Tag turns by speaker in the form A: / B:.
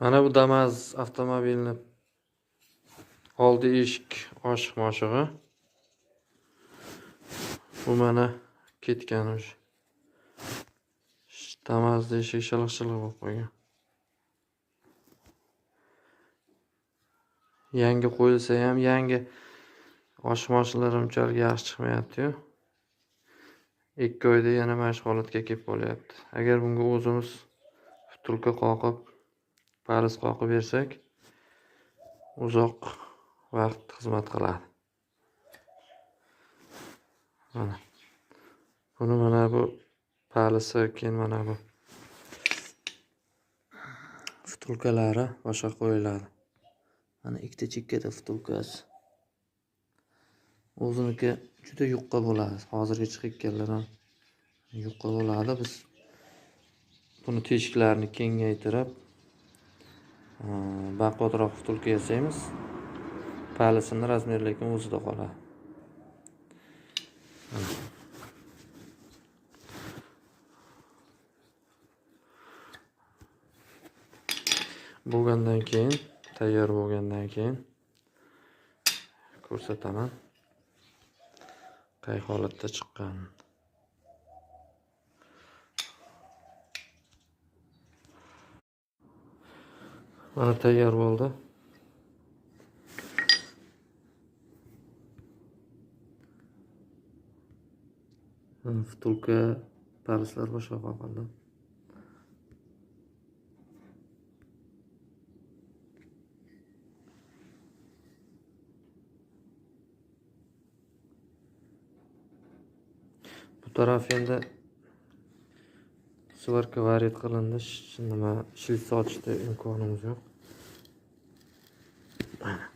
A: Mana bu Damas avtomobilni oldi eshik oshiq moshig'i. Bu mana ketgan o'sha. Damas eshik shiliq-shiliq bo'lib qolgan. Yangi qo'yilsa ham yangi oshiq moshinalar unchalik yaxshi chiqmayapti-yu. 2 oyda yana mana shu holatga kelib qolyapti. Agar bunga o'zimiz vtulka qoqib, palis qoqib bersak, uzoq vaqt xizmat qiladi. Mana. Buni mana bu palisi, keyin mana bu vtulkalari boshqa qo'yiladi. Mana ikkita chekkada vtulkasi. O'ziniki juda yuqqa bo'ladi. Hozirgi chiqayotganlar ham yuqqa bo'ladi. Biz buni teshiklarini kengaytirib, baquvvatroq vtulka yasaymiz. Palisini razmeri lekin o'zida qoladi. Bo'lgandan keyin, tayyor bo'lgandan keyin ko'rsataman. Qay holatda chiqqan. Mana tayyor bo'ldi. Vtulka, palislar boshqa qoldi. Bu taraf endi svarka varid qilindi. Nima shlit sochishda imkonimiz yo'q. Mana.